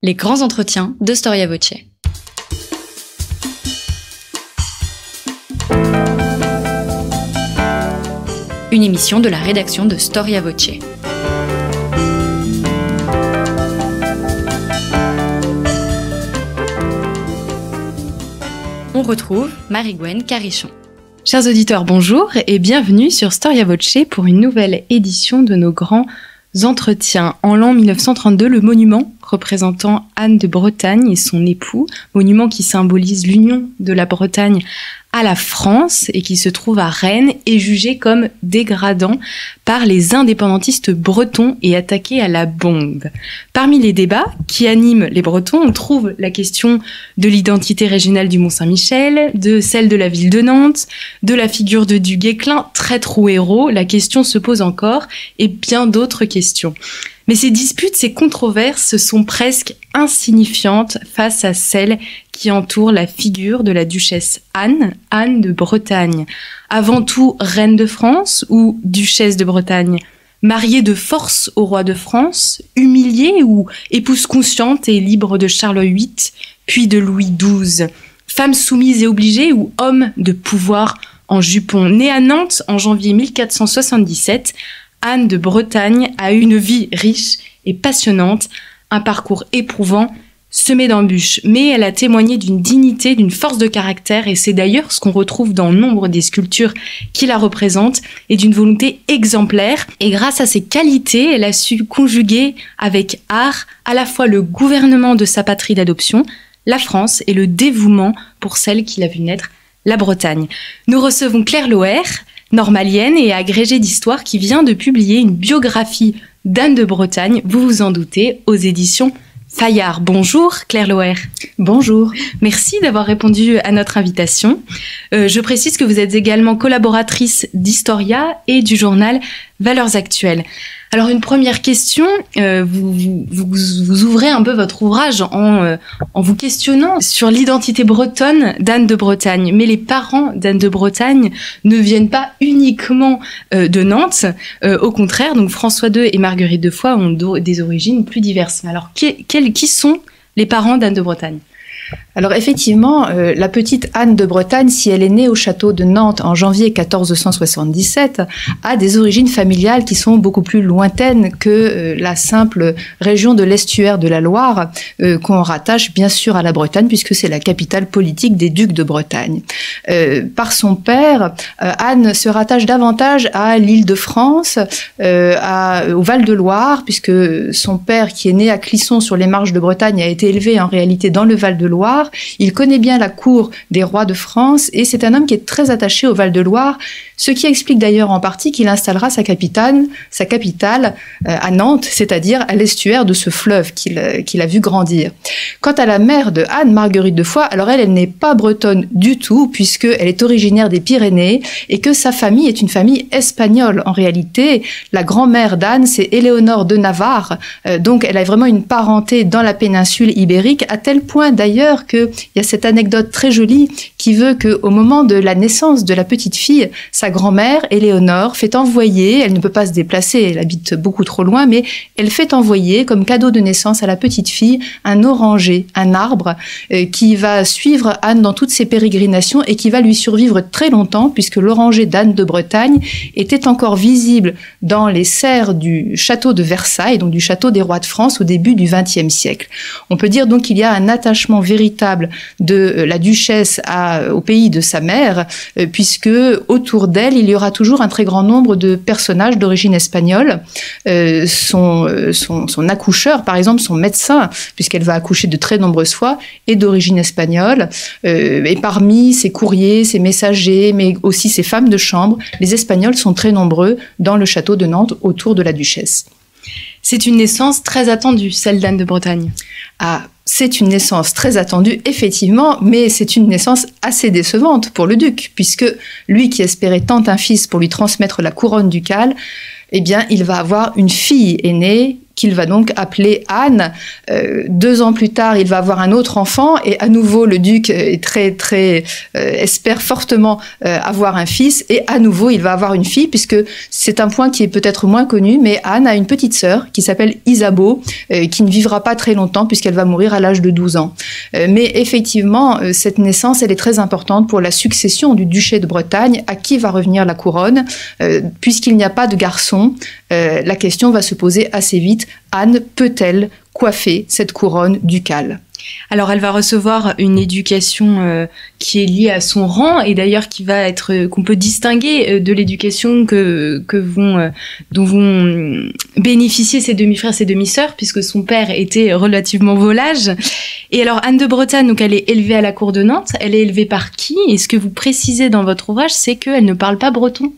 Les grands entretiens de Storia Voce. Une émission de la rédaction de Storia Voce. On retrouve Marie-Gwen Carichon. Chers auditeurs, bonjour et bienvenue sur Storia Voce pour une nouvelle édition de nos grands entretiens. En l'an 1932, le monument représentant Anne de Bretagne et son époux, monument qui symbolise l'union de la Bretagne à la France et qui se trouve à Rennes, est jugé comme dégradant par les indépendantistes bretons et attaqué à la bombe. Parmi les débats qui animent les Bretons, on trouve la question de l'identité régionale du Mont-Saint-Michel, de celle de la ville de Nantes, de la figure de Du Guesclin, traître ou héros. La question se pose encore et bien d'autres questions. Mais ces disputes, ces controverses sont presque insignifiantes face à celles qui entourent la figure de la duchesse Anne de Bretagne. Avant tout, reine de France ou duchesse de Bretagne, mariée de force au roi de France, humiliée ou épouse consciente et libre de Charles VIII, puis de Louis XII, femme soumise et obligée ou homme de pouvoir en jupon. Née à Nantes en janvier 1477, Anne de Bretagne a eu une vie riche et passionnante, un parcours éprouvant, semé d'embûches, mais elle a témoigné d'une dignité, d'une force de caractère, et c'est d'ailleurs ce qu'on retrouve dans nombre des sculptures qui la représentent, et d'une volonté exemplaire. Et grâce à ses qualités, elle a su conjuguer avec art à la fois le gouvernement de sa patrie d'adoption, la France, et le dévouement pour celle qui l'a vue naître, la Bretagne. Nous recevons Claire Loer, normalienne et agrégée d'histoire, qui vient de publier une biographie d'Anne de Bretagne, vous vous en doutez, aux éditions Fayard. Bonjour Claire Loer. Bonjour. Merci d'avoir répondu à notre invitation. Je précise que vous êtes également collaboratrice d'Historia et du journal Valeurs Actuelles. Alors une première question, vous ouvrez un peu votre ouvrage en vous questionnant sur l'identité bretonne d'Anne de Bretagne. Mais les parents d'Anne de Bretagne ne viennent pas uniquement de Nantes. Au contraire, donc François II et Marguerite de Foix ont des origines plus diverses. Alors qui sont les parents d'Anne de Bretagne ? Alors effectivement, la petite Anne de Bretagne, si elle est née au château de Nantes en janvier 1477, a des origines familiales qui sont beaucoup plus lointaines que la simple région de l'estuaire de la Loire, qu'on rattache bien sûr à la Bretagne, puisque c'est la capitale politique des ducs de Bretagne. Par son père, Anne se rattache davantage à l'Île-de-France, au Val-de-Loire, puisque son père, qui est né à Clisson sur les marges de Bretagne, a été élevé en réalité dans le Val-de-Loire. Il connaît bien la cour des rois de France et c'est un homme qui est très attaché au Val-de-Loire, ce qui explique d'ailleurs en partie qu'il installera sa capitale à Nantes, c'est-à-dire à l'estuaire de ce fleuve qu'il a vu grandir. Quant à la mère de Anne, Marguerite de Foix, alors elle n'est pas bretonne du tout, puisqu'elle est originaire des Pyrénées et que sa famille est une famille espagnole. En réalité, la grand-mère d'Anne, c'est Éléonore de Navarre, donc elle a vraiment une parenté dans la péninsule ibérique, à tel point d'ailleurs qu'il y a cette anecdote très jolie qui veut qu'au moment de la naissance de la petite fille, sa grand-mère, Éléonore, fait envoyer, elle ne peut pas se déplacer, elle habite beaucoup trop loin, mais elle fait envoyer comme cadeau de naissance à la petite fille un oranger, un arbre qui va suivre Anne dans toutes ses pérégrinations et qui va lui survivre très longtemps, puisque l'oranger d'Anne de Bretagne était encore visible dans les serres du château de Versailles, donc du château des rois de France au début du XXe siècle. On peut dire donc qu'il y a un attachement véritable de la duchesse au pays de sa mère, puisque autour d'elle, il y aura toujours un très grand nombre de personnages d'origine espagnole. Son accoucheur, par exemple, son médecin, puisqu'elle va accoucher de très nombreuses fois, est d'origine espagnole. Et parmi ses courriers, ses messagers, mais aussi ses femmes de chambre, les Espagnols sont très nombreux dans le château de Nantes autour de la duchesse. C'est une naissance très attendue, celle d'Anne de Bretagne. Ah, c'est une naissance très attendue, effectivement, mais c'est une naissance assez décevante pour le duc, puisque lui qui espérait tant un fils pour lui transmettre la couronne ducale, eh bien, il va avoir une fille aînée qu'il va donc appeler Anne. 2 ans plus tard, il va avoir un autre enfant et à nouveau le duc est espère fortement avoir un fils et à nouveau il va avoir une fille, puisque c'est un point qui est peut-être moins connu, mais Anne a une petite sœur qui s'appelle Isabeau, qui ne vivra pas très longtemps puisqu'elle va mourir à l'âge de 12 ans. Mais effectivement, cette naissance, elle est très importante pour la succession du duché de Bretagne, à qui va revenir la couronne. Puisqu'il n'y a pas de garçon, la question va se poser assez vite. Anne peut-elle coiffer cette couronne ducale ? Alors, elle va recevoir une éducation qui est liée à son rang et d'ailleurs qu'on peut distinguer de l'éducation dont vont bénéficier ses demi-frères, ses demi-sœurs, puisque son père était relativement volage. Et alors, Anne de Bretagne, donc, elle est élevée à la cour de Nantes. Elle est élevée par qui ? Et ce que vous précisez dans votre ouvrage, c'est qu'elle ne parle pas breton.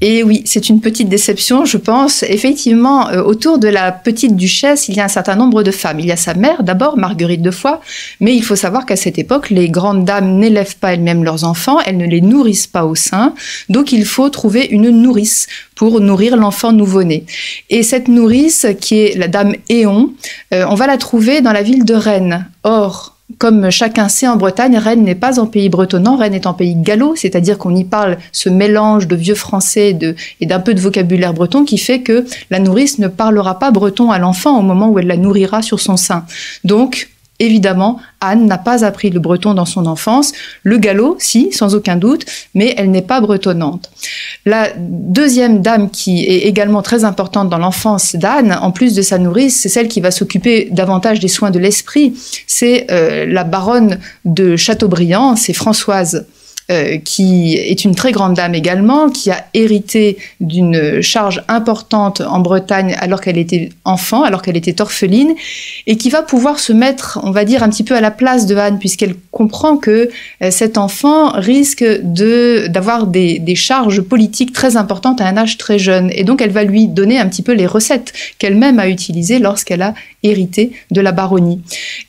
Et oui, c'est une petite déception, je pense. Effectivement, autour de la petite duchesse, il y a un certain nombre de femmes. Il y a sa mère, d'abord, Marguerite de Foix, mais il faut savoir qu'à cette époque, les grandes dames n'élèvent pas elles-mêmes leurs enfants, elles ne les nourrissent pas au sein, donc il faut trouver une nourrice pour nourrir l'enfant nouveau-né. Et cette nourrice, qui est la dame Éon, on va la trouver dans la ville de Rennes. Or, comme chacun sait, en Bretagne, Rennes n'est pas en pays bretonnant, Rennes est en pays gallo, c'est-à-dire qu'on y parle ce mélange de vieux français et d'un peu de vocabulaire breton qui fait que la nourrice ne parlera pas breton à l'enfant au moment où elle la nourrira sur son sein. Donc, évidemment, Anne n'a pas appris le breton dans son enfance. Le gallo, si, sans aucun doute, mais elle n'est pas bretonnante. La deuxième dame qui est également très importante dans l'enfance d'Anne, en plus de sa nourrice, c'est celle qui va s'occuper davantage des soins de l'esprit. C'est la baronne de Chateaubriand, c'est Françoise. Qui est une très grande dame également, qui a hérité d'une charge importante en Bretagne alors qu'elle était enfant, alors qu'elle était orpheline, et qui va pouvoir se mettre, on va dire, un petit peu à la place de Anne, puisqu'elle comprend que cet enfant risque d'avoir des charges politiques très importantes à un âge très jeune. Et donc elle va lui donner un petit peu les recettes qu'elle-même a utilisées lorsqu'elle a hérité de la baronnie.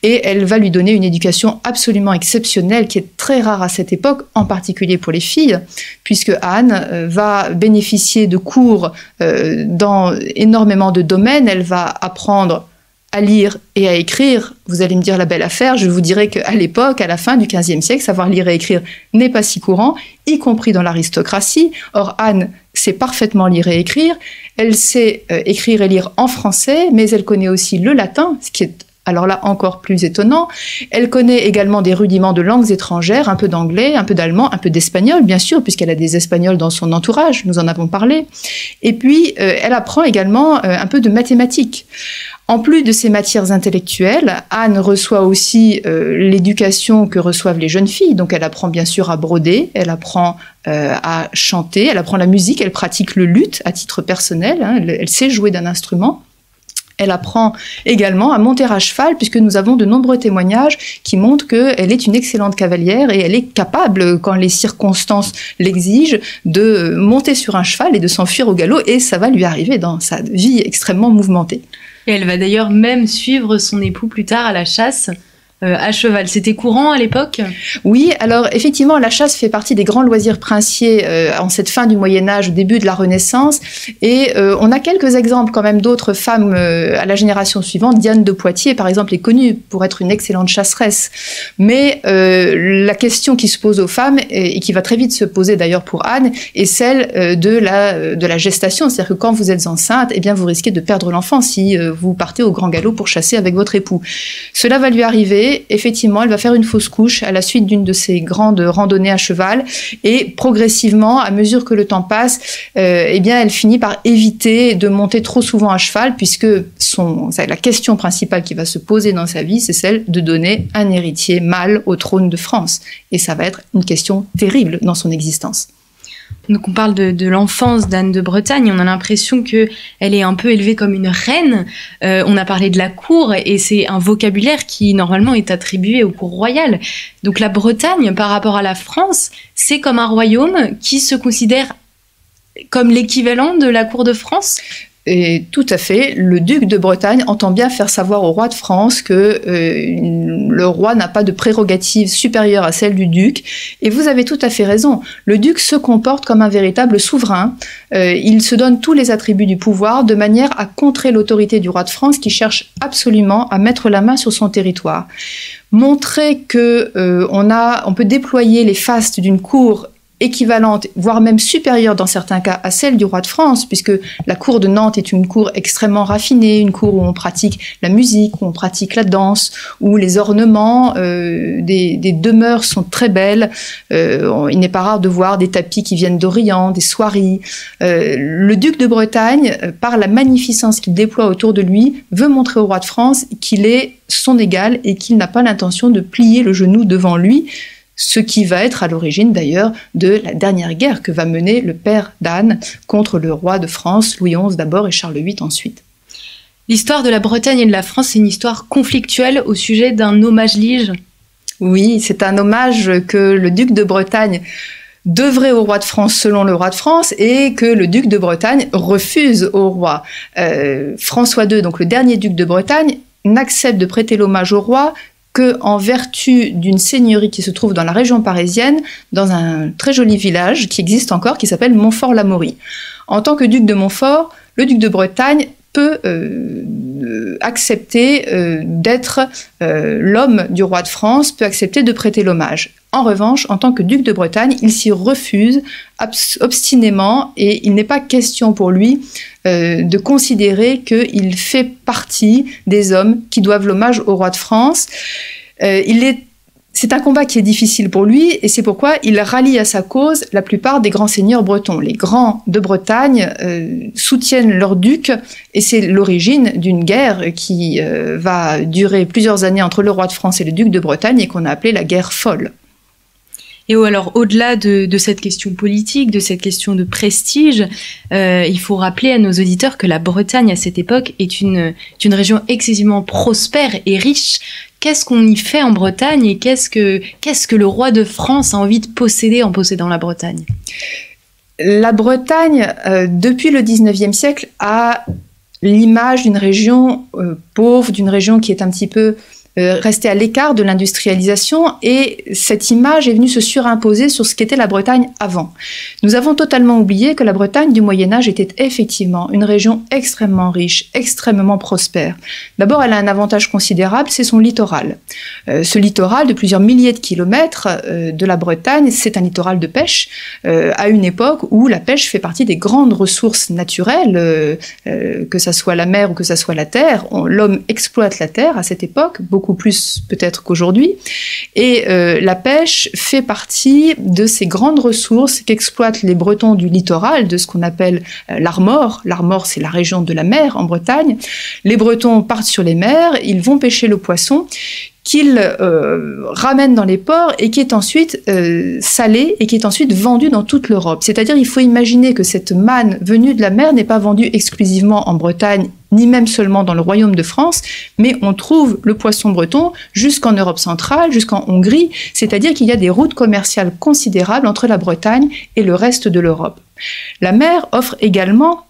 Et elle va lui donner une éducation absolument exceptionnelle, qui est très rare à cette époque, en particulier pour les filles, puisque Anne va bénéficier de cours dans énormément de domaines. Elle va apprendre à lire et à écrire. Vous allez me dire la belle affaire, je vous dirai qu'à l'époque, à la fin du XVe siècle, savoir lire et écrire n'est pas si courant, y compris dans l'aristocratie. Or, Anne sait parfaitement lire et écrire. Elle sait écrire et lire en français, mais elle connaît aussi le latin, ce qui est alors là, encore plus étonnant. Elle connaît également des rudiments de langues étrangères, un peu d'anglais, un peu d'allemand, un peu d'espagnol, bien sûr, puisqu'elle a des espagnols dans son entourage, nous en avons parlé. Et puis, elle apprend également un peu de mathématiques. En plus de ces matières intellectuelles, Anne reçoit aussi l'éducation que reçoivent les jeunes filles. Donc, elle apprend bien sûr à broder, elle apprend à chanter, elle apprend la musique, elle pratique le luth à titre personnel, hein, elle sait jouer d'un instrument. Elle apprend également à monter à cheval, puisque nous avons de nombreux témoignages qui montrent qu'elle est une excellente cavalière et elle est capable, quand les circonstances l'exigent, de monter sur un cheval et de s'enfuir au galop, et ça va lui arriver dans sa vie extrêmement mouvementée. Et elle va d'ailleurs même suivre son époux plus tard à la chasse. À cheval. C'était courant à l'époque ? Oui, alors effectivement, la chasse fait partie des grands loisirs princiers en cette fin du Moyen-Âge, au début de la Renaissance. Et on a quelques exemples quand même d'autres femmes à la génération suivante. Diane de Poitiers, par exemple, est connue pour être une excellente chasseresse. Mais la question qui se pose aux femmes, et qui va très vite se poser d'ailleurs pour Anne, est celle de la gestation. C'est-à-dire que quand vous êtes enceinte, eh bien, vous risquez de perdre l'enfant si vous partez au grand galop pour chasser avec votre époux. Cela va lui arriver. Effectivement, elle va faire une fausse couche à la suite d'une de ces grandes randonnées à cheval et progressivement, à mesure que le temps passe, eh bien, elle finit par éviter de monter trop souvent à cheval puisque la question principale qui va se poser dans sa vie, c'est celle de donner un héritier mâle au trône de France. Et ça va être une question terrible dans son existence. Donc on parle de l'enfance d'Anne de Bretagne, on a l'impression qu'elle est un peu élevée comme une reine. On a parlé de la cour et c'est un vocabulaire qui normalement est attribué aux cours royales. Donc la Bretagne par rapport à la France, c'est comme un royaume qui se considère comme l'équivalent de la cour de France ? Et tout à fait, le duc de Bretagne entend bien faire savoir au roi de France que le roi n'a pas de prérogative supérieure à celle du duc. Et vous avez tout à fait raison, le duc se comporte comme un véritable souverain. Il se donne tous les attributs du pouvoir de manière à contrer l'autorité du roi de France qui cherche absolument à mettre la main sur son territoire. Montrer que on peut déployer les fastes d'une cour équivalente, voire même supérieure dans certains cas à celle du roi de France, puisque la cour de Nantes est une cour extrêmement raffinée, une cour où on pratique la musique, où on pratique la danse, où les ornements des demeures sont très belles. Il n'est pas rare de voir des tapis qui viennent d'Orient, des soieries. Le duc de Bretagne, par la magnificence qu'il déploie autour de lui, veut montrer au roi de France qu'il est son égal et qu'il n'a pas l'intention de plier le genou devant lui, ce qui va être à l'origine d'ailleurs de la dernière guerre que va mener le père d'Anne contre le roi de France, Louis XI d'abord et Charles VIII ensuite. L'histoire de la Bretagne et de la France, c'est une histoire conflictuelle au sujet d'un hommage-lige. Oui, c'est un hommage que le duc de Bretagne devrait au roi de France selon le roi de France et que le duc de Bretagne refuse au roi. François II, donc le dernier duc de Bretagne, n'accepte de prêter l'hommage au roi qu'en vertu d'une seigneurie qui se trouve dans la région parisienne, dans un très joli village qui existe encore, qui s'appelle Montfort-l'Amaury. En tant que duc de Montfort, le duc de Bretagne peut accepter d'être l'homme du roi de France, peut accepter de prêter l'hommage. En revanche, en tant que duc de Bretagne, il s'y refuse obstinément et il n'est pas question pour lui de considérer qu'il fait partie des hommes qui doivent l'hommage au roi de France. C'est un combat qui est difficile pour lui et c'est pourquoi il rallie à sa cause la plupart des grands seigneurs bretons. Les grands de Bretagne soutiennent leur duc et c'est l'origine d'une guerre qui va durer plusieurs années entre le roi de France et le duc de Bretagne et qu'on a appelée la guerre folle. Et alors, au-delà de cette question politique, de cette question de prestige, il faut rappeler à nos auditeurs que la Bretagne, à cette époque, est une région excessivement prospère et riche. Qu'est-ce qu'on y fait en Bretagne et qu'est-ce que le roi de France a envie de posséder en possédant la Bretagne ? La Bretagne, depuis le XIXe siècle, a l'image d'une région pauvre, d'une région qui est un petit peu restée à l'écart de l'industrialisation et cette image est venue se surimposer sur ce qu'était la Bretagne avant. Nous avons totalement oublié que la Bretagne du Moyen-Âge était effectivement une région extrêmement riche, extrêmement prospère. D'abord, elle a un avantage considérable, c'est son littoral. Ce littoral de plusieurs milliers de kilomètres de la Bretagne, c'est un littoral de pêche à une époque où la pêche fait partie des grandes ressources naturelles, que ça soit la mer ou que ça soit la terre. L'homme exploite la terre à cette époque, beaucoup plus peut-être qu'aujourd'hui. Et la pêche fait partie de ces grandes ressources qu'exploitent les Bretons du littoral, de ce qu'on appelle l'Armor. L'Armor, c'est la région de la mer en Bretagne. Les Bretons partent sur les mers, ils vont pêcher le poisson qu'ils ramènent dans les ports et qui est ensuite salé et qui est ensuite vendu dans toute l'Europe. C'est-à-dire, il faut imaginer que cette manne venue de la mer n'est pas vendue exclusivement en Bretagne, ni même seulement dans le royaume de France, mais on trouve le poisson breton jusqu'en Europe centrale, jusqu'en Hongrie, c'est-à-dire qu'il y a des routes commerciales considérables entre la Bretagne et le reste de l'Europe. La mer offre également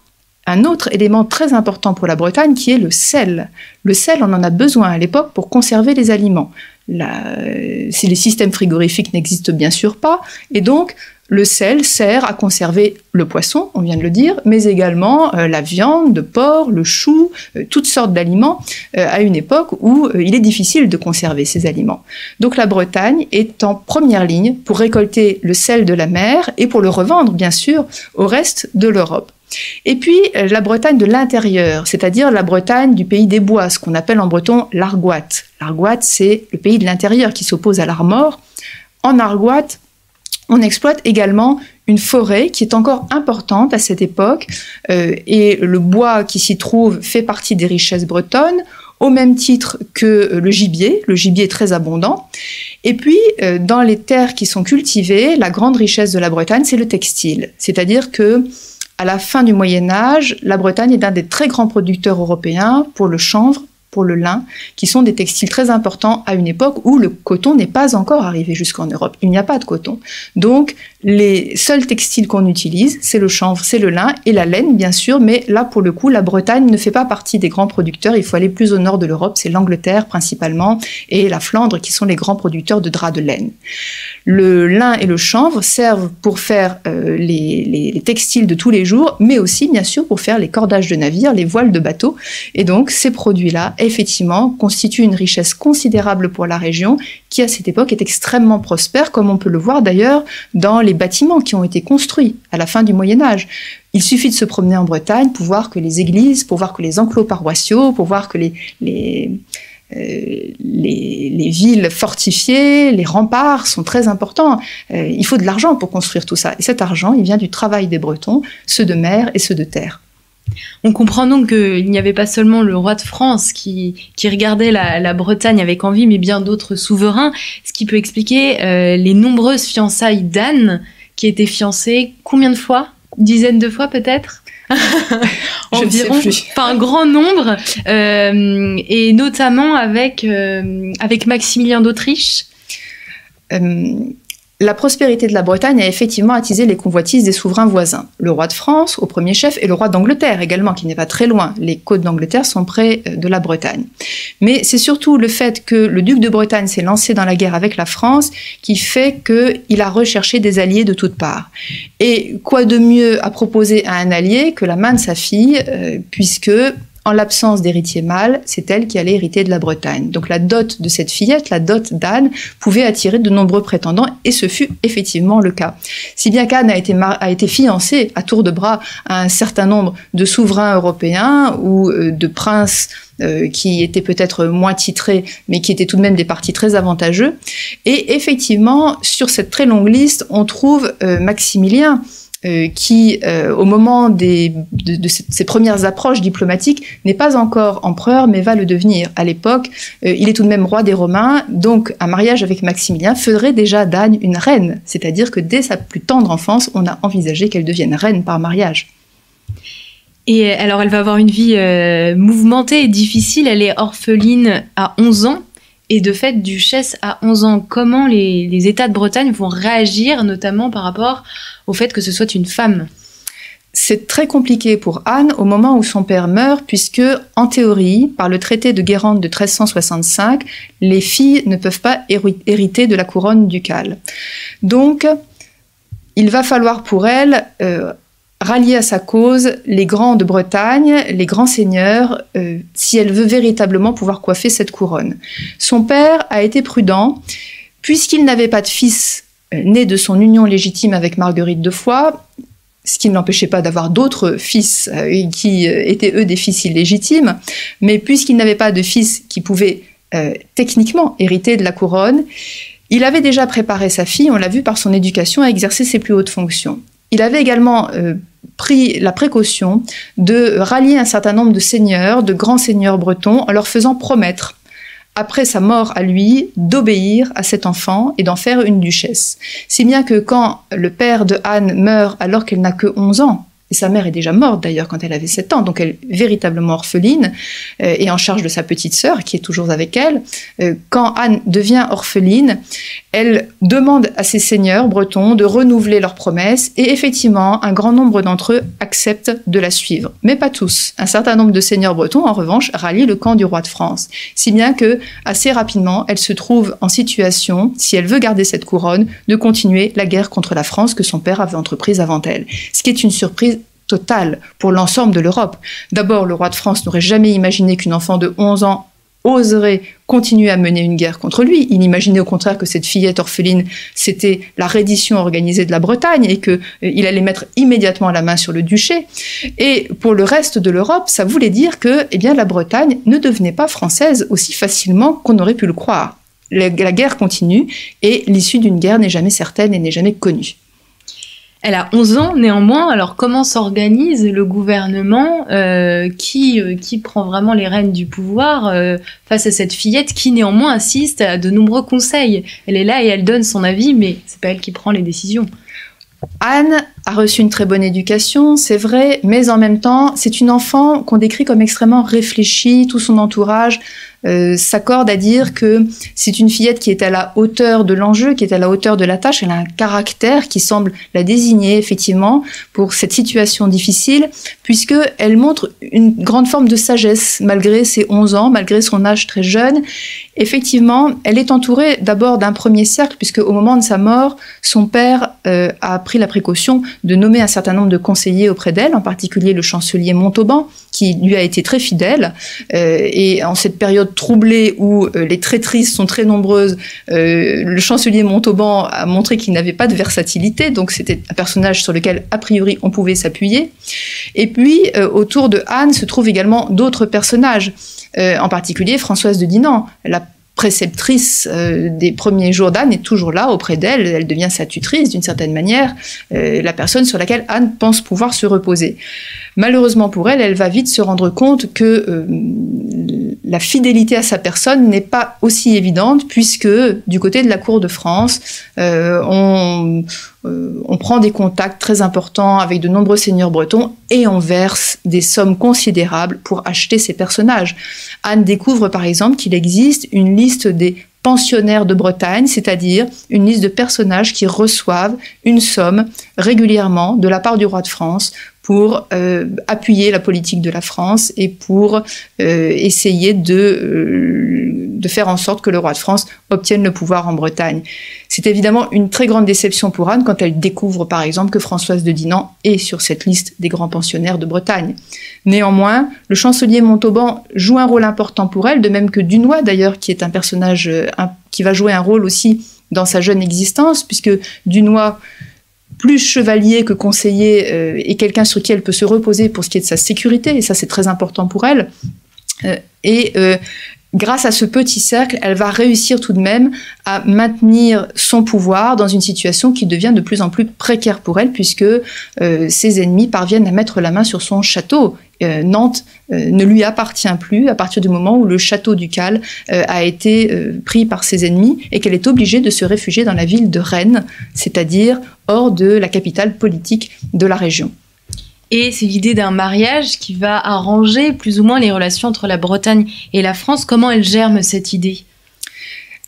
un autre élément très important pour la Bretagne qui est le sel. Le sel, on en a besoin à l'époque pour conserver les aliments. Les systèmes frigorifiques n'existent bien sûr pas, et donc le sel sert à conserver le poisson, on vient de le dire, mais également la viande, le porc, le chou, toutes sortes d'aliments, à une époque où il est difficile de conserver ces aliments. Donc la Bretagne est en première ligne pour récolter le sel de la mer et pour le revendre, bien sûr, au reste de l'Europe. Et puis la Bretagne de l'intérieur, c'est-à-dire la Bretagne du pays des bois, ce qu'on appelle en breton l'Argoate. L'Argoate, c'est le pays de l'intérieur qui s'oppose à l'Armor. En Argoate, on exploite également une forêt qui est encore importante à cette époque et le bois qui s'y trouve fait partie des richesses bretonnes au même titre que le gibier est très abondant. Et puis, dans les terres qui sont cultivées, la grande richesse de la Bretagne, c'est le textile. C'est-à-dire que à la fin du Moyen-Âge, la Bretagne est un des très grands producteurs européens pour le chanvre, pour le lin, qui sont des textiles très importants à une époque où le coton n'est pas encore arrivé jusqu'en Europe. Il n'y a pas de coton. Donc, Les seuls textiles qu'on utilise, c'est le chanvre, c'est le lin et la laine, bien sûr, mais là, pour le coup, la Bretagne ne fait pas partie des grands producteurs. Il faut aller plus au nord de l'Europe, c'est l'Angleterre principalement et la Flandre qui sont les grands producteurs de draps de laine. Le lin et le chanvre servent pour faire les textiles de tous les jours, mais aussi, bien sûr, pour faire les cordages de navires, les voiles de bateaux. Et donc, ces produits-là, effectivement, constituent une richesse considérable pour la région qui, à cette époque, est extrêmement prospère, comme on peut le voir d'ailleurs dans les bâtiments qui ont été construits à la fin du Moyen-Âge. Il suffit de se promener en Bretagne pour voir que les églises, pour voir que les enclos paroissiaux, pour voir que les villes fortifiées, les remparts sont très importants. Il faut de l'argent pour construire tout ça. Et cet argent, il vient du travail des Bretons, ceux de mer et ceux de terre. On comprend donc qu'il n'y avait pas seulement le roi de France qui regardait la Bretagne avec envie, mais bien d'autres souverains, ce qui peut expliquer les nombreuses fiançailles d'Anne, qui était fiancée combien de fois ? Une dizaine de fois peut-être ? Environ, pas un grand nombre, et notamment avec Maximilien d'Autriche. La prospérité de la Bretagne a effectivement attisé les convoitises des souverains voisins. Le roi de France, au premier chef, et le roi d'Angleterre également, qui n'est pas très loin. Les côtes d'Angleterre sont près de la Bretagne. Mais c'est surtout le fait que le duc de Bretagne s'est lancé dans la guerre avec la France qui fait qu'il a recherché des alliés de toutes parts. Et quoi de mieux à proposer à un allié que la main de sa fille, puisque en l'absence d'héritier mâle, c'est elle qui allait hériter de la Bretagne. Donc la dot de cette fillette, la dot d'Anne, pouvait attirer de nombreux prétendants, et ce fut effectivement le cas. Si bien qu'Anne a été fiancée à tour de bras à un certain nombre de souverains européens ou de princes qui étaient peut-être moins titrés, mais qui étaient tout de même des partis très avantageux. Et effectivement, sur cette très longue liste, on trouve Maximilien, qui, au moment de ses premières approches diplomatiques, n'est pas encore empereur, mais va le devenir. À l'époque, il est tout de même roi des Romains, donc un mariage avec Maximilien ferait déjà d'Anne une reine, c'est-à-dire que dès sa plus tendre enfance, on a envisagé qu'elle devienne reine par mariage. Et alors, elle va avoir une vie mouvementée et difficile, elle est orpheline à 11 ans, et de fait, duchesse à 11 ans. Comment les États de Bretagne vont réagir, notamment par rapport au fait que ce soit une femme ? C'est très compliqué pour Anne au moment où son père meurt, puisque, en théorie, par le traité de Guérande de 1365, les filles ne peuvent pas hériter de la couronne ducale. Donc, il va falloir pour elle rallier à sa cause les grands de Bretagne, les grands seigneurs, si elle veut véritablement pouvoir coiffer cette couronne. Son père a été prudent, puisqu'il n'avait pas de fils né de son union légitime avec Marguerite de Foix, ce qui ne l'empêchait pas d'avoir d'autres fils qui étaient eux des fils illégitimes, mais puisqu'il n'avait pas de fils qui pouvaient techniquement hériter de la couronne, il avait déjà préparé sa fille, on l'a vu par son éducation, à exercer ses plus hautes fonctions. Il avait également pris la précaution de rallier un certain nombre de seigneurs, de grands seigneurs bretons, en leur faisant promettre, après sa mort à lui, d'obéir à cet enfant et d'en faire une duchesse. Si bien que quand le père de Anne meurt alors qu'elle n'a que 11 ans, et sa mère est déjà morte d'ailleurs quand elle avait 7 ans, donc elle est véritablement orpheline et en charge de sa petite sœur qui est toujours avec elle. Quand Anne devient orpheline, elle demande à ses seigneurs bretons de renouveler leurs promesses et effectivement, un grand nombre d'entre eux acceptent de la suivre. Mais pas tous. Un certain nombre de seigneurs bretons, en revanche, rallient le camp du roi de France. Si bien que, assez rapidement, elle se trouve en situation, si elle veut garder cette couronne, de continuer la guerre contre la France que son père avait entreprise avant elle. Ce qui est une surprise totale pour l'ensemble de l'Europe. D'abord, le roi de France n'aurait jamais imaginé qu'une enfant de 11 ans oserait continuer à mener une guerre contre lui. Il imaginait au contraire que cette fillette orpheline, c'était la reddition organisée de la Bretagne et qu'il allait mettre immédiatement la main sur le duché. Et pour le reste de l'Europe, ça voulait dire que la Bretagne ne devenait pas française aussi facilement qu'on aurait pu le croire. La guerre continue et l'issue d'une guerre n'est jamais certaine et n'est jamais connue. Elle a 11 ans néanmoins, alors comment s'organise le gouvernement qui prend vraiment les rênes du pouvoir face à cette fillette qui néanmoins assiste à de nombreux conseils. Elle est là et elle donne son avis, mais c'est pas elle qui prend les décisions. Anne a reçu une très bonne éducation, c'est vrai, mais en même temps, c'est une enfant qu'on décrit comme extrêmement réfléchie, tout son entourage s'accorde à dire que c'est une fillette qui est à la hauteur de l'enjeu, qui est à la hauteur de la tâche. Elle a un caractère qui semble la désigner effectivement pour cette situation difficile, puisqu'elle montre une grande forme de sagesse malgré ses 11 ans, malgré son âge très jeune. Effectivement, elle est entourée d'abord d'un premier cercle, puisque au moment de sa mort, son père a pris la précaution de nommer un certain nombre de conseillers auprès d'elle, en particulier le chancelier Montauban, qui lui a été très fidèle. Et en cette période troublée où les traîtrises sont très nombreuses, le chancelier Montauban a montré qu'il n'avait pas de versatilité, donc c'était un personnage sur lequel, a priori, on pouvait s'appuyer. Et puis, autour de Anne se trouvent également d'autres personnages, en particulier Françoise de Dinan, la préceptrice des premiers jours d'Anne est toujours là auprès d'elle, elle devient sa tutrice d'une certaine manière, la personne sur laquelle Anne pense pouvoir se reposer. Malheureusement pour elle, elle va vite se rendre compte que la fidélité à sa personne n'est pas aussi évidente, puisque du côté de la cour de France, on prend des contacts très importants avec de nombreux seigneurs bretons et on verse des sommes considérables pour acheter ces personnages. Anne découvre par exemple qu'il existe une liste des pensionnaires de Bretagne, c'est-à-dire une liste de personnages qui reçoivent une somme régulièrement de la part du roi de France pour appuyer la politique de la France et pour essayer de faire en sorte que le roi de France obtienne le pouvoir en Bretagne. C'est évidemment une très grande déception pour Anne quand elle découvre par exemple que Françoise de Dinan est sur cette liste des grands pensionnaires de Bretagne. Néanmoins, le chancelier Montauban joue un rôle important pour elle, de même que Dunois d'ailleurs, qui est un personnage qui va jouer un rôle aussi dans sa jeune existence, puisque Dunois, plus chevalier que conseiller, est quelqu'un sur qui elle peut se reposer pour ce qui est de sa sécurité, et ça c'est très important pour elle. Grâce à ce petit cercle, elle va réussir tout de même à maintenir son pouvoir dans une situation qui devient de plus en plus précaire pour elle, puisque ses ennemis parviennent à mettre la main sur son château. Nantes ne lui appartient plus à partir du moment où le château ducal a été pris par ses ennemis et qu'elle est obligée de se réfugier dans la ville de Rennes, c'est-à-dire hors de la capitale politique de la région. Et c'est l'idée d'un mariage qui va arranger plus ou moins les relations entre la Bretagne et la France. Comment elle germe cette idée ?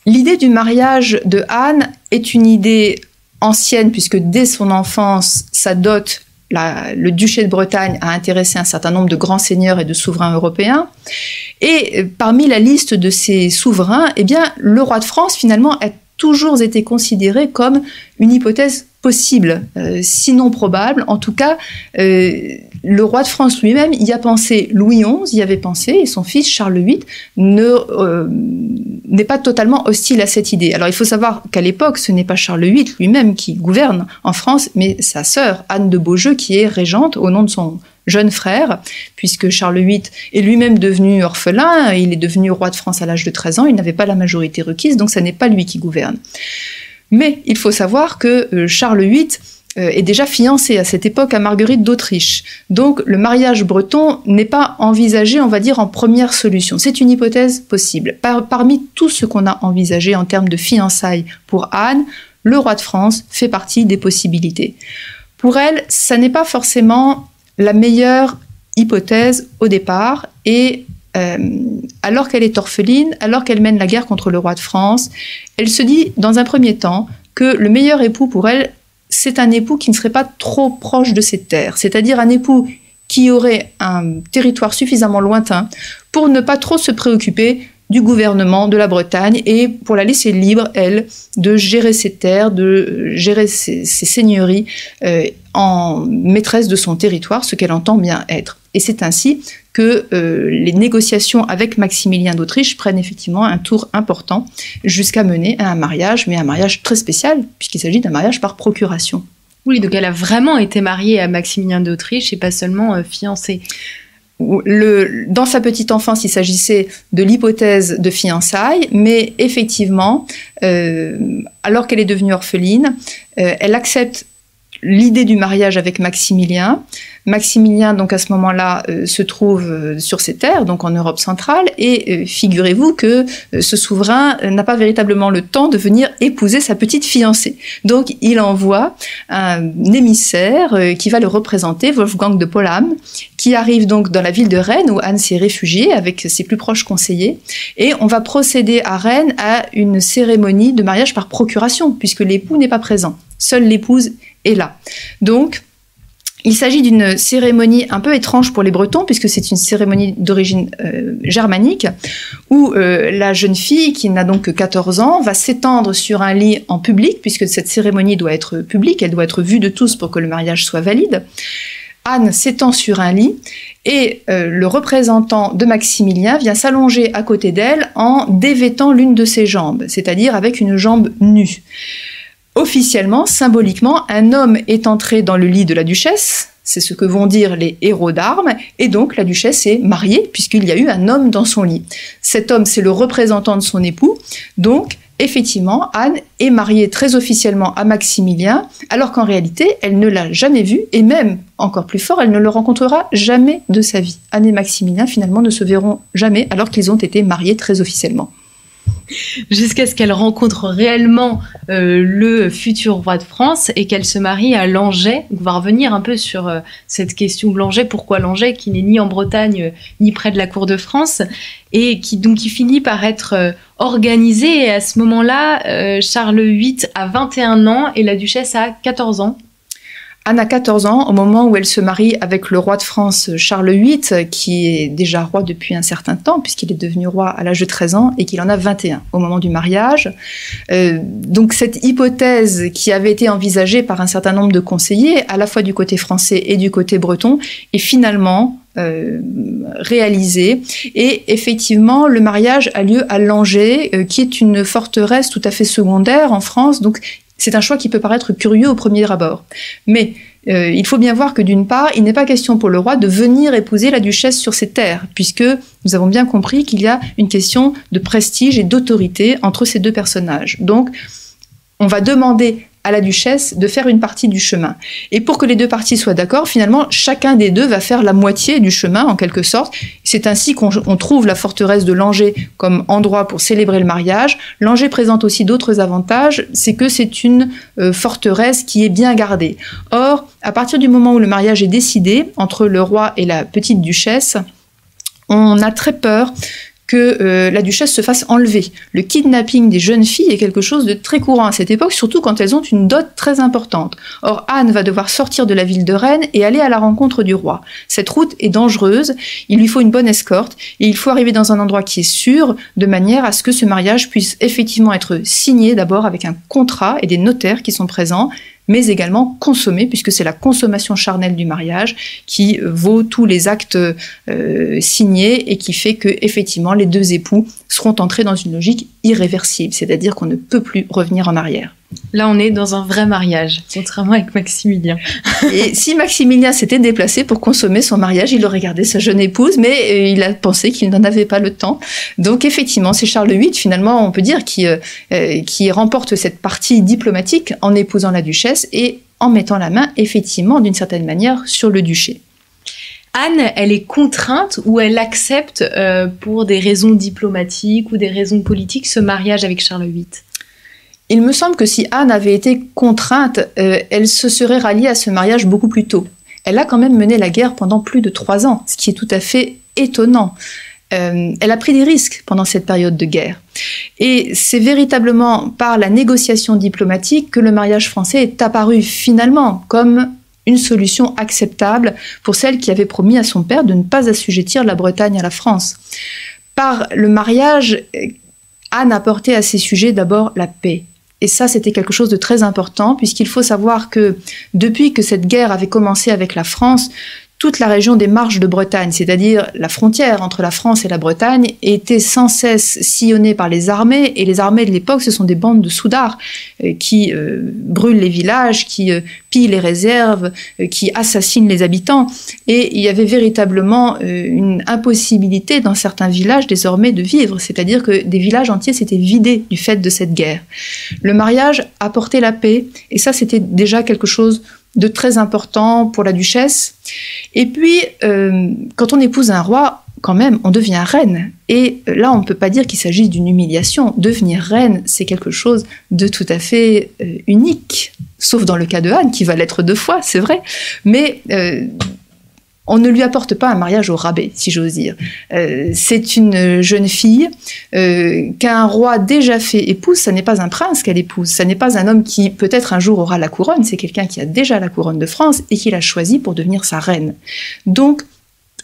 L'idée du mariage de Anne est une idée ancienne, puisque dès son enfance, sa dot, le duché de Bretagne, a intéressé un certain nombre de grands seigneurs et de souverains européens. Et parmi la liste de ces souverains, eh bien, le roi de France, finalement, a toujours été considéré comme une hypothèse possible, sinon probable. En tout cas, le roi de France lui-même y a pensé, Louis XI y avait pensé, et son fils Charles VIII n'est pas totalement hostile à cette idée. Alors il faut savoir qu'à l'époque, ce n'est pas Charles VIII lui-même qui gouverne en France, mais sa sœur Anne de Beaujeu qui est régente au nom de son jeune frère, puisque Charles VIII est lui-même devenu orphelin, il est devenu roi de France à l'âge de 13 ans, il n'avait pas la majorité requise, donc ça n'est pas lui qui gouverne. Mais il faut savoir que Charles VIII est déjà fiancé à cette époque à Marguerite d'Autriche. Donc le mariage breton n'est pas envisagé, on va dire, en première solution. C'est une hypothèse possible. Parmi tout ce qu'on a envisagé en termes de fiançailles pour Anne, le roi de France fait partie des possibilités. Pour elle, ça n'est pas forcément la meilleure hypothèse au départ, et alors qu'elle est orpheline, alors qu'elle mène la guerre contre le roi de France, elle se dit dans un premier temps que le meilleur époux pour elle, c'est un époux qui ne serait pas trop proche de ses terres, c'est-à-dire un époux qui aurait un territoire suffisamment lointain pour ne pas trop se préoccuper du gouvernement de la Bretagne et pour la laisser libre, elle, de gérer ses terres, de gérer ses seigneuries en maîtresse de son territoire, ce qu'elle entend bien être. Et c'est ainsi que les négociations avec Maximilien d'Autriche prennent effectivement un tour important jusqu'à mener à un mariage, mais un mariage très spécial, puisqu'il s'agit d'un mariage par procuration. Oui, donc elle a vraiment été mariée à Maximilien d'Autriche et pas seulement fiancée. Dans sa petite enfance, il s'agissait de l'hypothèse de fiançailles, mais effectivement, alors qu'elle est devenue orpheline, elle accepte l'idée du mariage avec Maximilien, Maximilien, donc à ce moment-là, se trouve sur ces terres, donc en Europe centrale, et figurez-vous que ce souverain n'a pas véritablement le temps de venir épouser sa petite fiancée. Donc il envoie un émissaire qui va le représenter, Wolfgang de Paulham, qui arrive donc dans la ville de Rennes où Anne s'est réfugiée avec ses plus proches conseillers, et on va procéder à Rennes à une cérémonie de mariage par procuration, puisque l'époux n'est pas présent. Seule l'épouse est là. Donc, il s'agit d'une cérémonie un peu étrange pour les Bretons, puisque c'est une cérémonie d'origine germanique, où la jeune fille, qui n'a donc que 14 ans, va s'étendre sur un lit en public, puisque cette cérémonie doit être publique, elle doit être vue de tous pour que le mariage soit valide. Anne s'étend sur un lit, et le représentant de Maximilien vient s'allonger à côté d'elle en dévêtant l'une de ses jambes, c'est-à-dire avec une jambe nue. Officiellement, symboliquement, un homme est entré dans le lit de la duchesse, c'est ce que vont dire les héros d'armes, et donc la duchesse est mariée puisqu'il y a eu un homme dans son lit. Cet homme, c'est le représentant de son époux, donc effectivement, Anne est mariée très officiellement à Maximilien, alors qu'en réalité, elle ne l'a jamais vu, et même, encore plus fort, elle ne le rencontrera jamais de sa vie. Anne et Maximilien, finalement, ne se verront jamais, alors qu'ils ont été mariés très officiellement. Jusqu'à ce qu'elle rencontre réellement le futur roi de France et qu'elle se marie à Langeais. On va revenir un peu sur cette question de Langeais. Pourquoi Langeais, qui n'est ni en Bretagne ni près de la cour de France, et qui finit par être organisé. Et à ce moment-là, Charles VIII a 21 ans et la duchesse a 14 ans. Anne a 14 ans au moment où elle se marie avec le roi de France Charles VIII, qui est déjà roi depuis un certain temps, puisqu'il est devenu roi à l'âge de 13 ans et qu'il en a 21 au moment du mariage. Donc cette hypothèse qui avait été envisagée par un certain nombre de conseillers, à la fois du côté français et du côté breton, est finalement réalisé, et effectivement le mariage a lieu à Langeais, qui est une forteresse tout à fait secondaire en France, donc c'est un choix qui peut paraître curieux au premier abord. Mais il faut bien voir que d'une part, il n'est pas question pour le roi de venir épouser la duchesse sur ses terres, puisque nous avons bien compris qu'il y a une question de prestige et d'autorité entre ces deux personnages. Donc, on va demander à la duchesse de faire une partie du chemin. Et pour que les deux parties soient d'accord, finalement, chacun des deux va faire la moitié du chemin, en quelque sorte. C'est ainsi qu'on trouve la forteresse de Langeais comme endroit pour célébrer le mariage. Langeais présente aussi d'autres avantages, c'est que c'est une forteresse qui est bien gardée. Or, à partir du moment où le mariage est décidé entre le roi et la petite duchesse, on a très peur que la duchesse se fasse enlever. Le kidnapping des jeunes filles est quelque chose de très courant à cette époque, surtout quand elles ont une dot très importante. Or, Anne va devoir sortir de la ville de Rennes et aller à la rencontre du roi. Cette route est dangereuse, il lui faut une bonne escorte, et il faut arriver dans un endroit qui est sûr, de manière à ce que ce mariage puisse effectivement être signé d'abord avec un contrat et des notaires qui sont présents, mais également consommé, puisque c'est la consommation charnelle du mariage qui vaut tous les actes signés et qui fait que effectivement les deux époux seront entrés dans une logique irréversible, c'est-à-dire qu'on ne peut plus revenir en arrière. Là, on est dans un vrai mariage, contrairement avec Maximilien. Et si Maximilien s'était déplacé pour consommer son mariage, il aurait gardé sa jeune épouse, mais il a pensé qu'il n'en avait pas le temps. Donc effectivement, c'est Charles VIII, finalement, on peut dire, qui remporte cette partie diplomatique en épousant la duchesse et en mettant la main, effectivement, d'une certaine manière, sur le duché. Anne, elle est contrainte ou elle accepte, pour des raisons diplomatiques ou des raisons politiques, ce mariage avec Charles VIII ? Il me semble que si Anne avait été contrainte, elle se serait ralliée à ce mariage beaucoup plus tôt. Elle a quand même mené la guerre pendant plus de 3 ans, ce qui est tout à fait étonnant. Elle a pris des risques pendant cette période de guerre. Et c'est véritablement par la négociation diplomatique que le mariage français est apparu finalement comme une solution acceptable pour celle qui avait promis à son père de ne pas assujettir la Bretagne à la France. Par le mariage, Anne apportait à ces sujets d'abord la paix. Et ça, c'était quelque chose de très important, puisqu'il faut savoir que depuis que cette guerre avait commencé avec la France, toute la région des Marches de Bretagne, c'est-à-dire la frontière entre la France et la Bretagne, était sans cesse sillonnée par les armées, et les armées de l'époque, ce sont des bandes de soudards qui brûlent les villages, qui pillent les réserves, qui assassinent les habitants, et il y avait véritablement une impossibilité dans certains villages désormais de vivre, c'est-à-dire que des villages entiers s'étaient vidés du fait de cette guerre. Le mariage apportait la paix, et ça c'était déjà quelque chose de très important pour la duchesse. Et puis, quand on épouse un roi, quand même, on devient reine. Et là, on ne peut pas dire qu'il s'agit d'une humiliation. Devenir reine, c'est quelque chose de tout à fait unique, sauf dans le cas de Anne, qui va l'être 2 fois, c'est vrai. Mais on ne lui apporte pas un mariage au rabais, si j'ose dire. C'est une jeune fille qu'un roi déjà fait épouse. Ça n'est pas un prince qu'elle épouse. Ça n'est pas un homme qui peut-être un jour aura la couronne. C'est quelqu'un qui a déjà la couronne de France et qui l'a choisi pour devenir sa reine. Donc,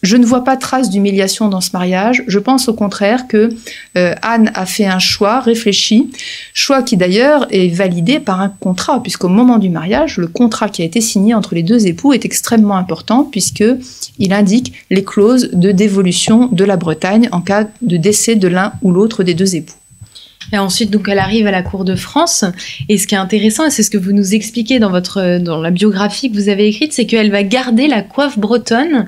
je ne vois pas trace d'humiliation dans ce mariage. Je pense au contraire que Anne a fait un choix réfléchi, choix qui d'ailleurs est validé par un contrat, puisqu'au moment du mariage, le contrat qui a été signé entre les 2 époux est extrêmement important, puisqu'il indique les clauses de dévolution de la Bretagne en cas de décès de l'un ou l'autre des 2 époux. Et ensuite, donc, elle arrive à la cour de France. Et ce qui est intéressant, et c'est ce que vous nous expliquez dans la biographie que vous avez écrite, c'est qu'elle va garder la coiffe bretonne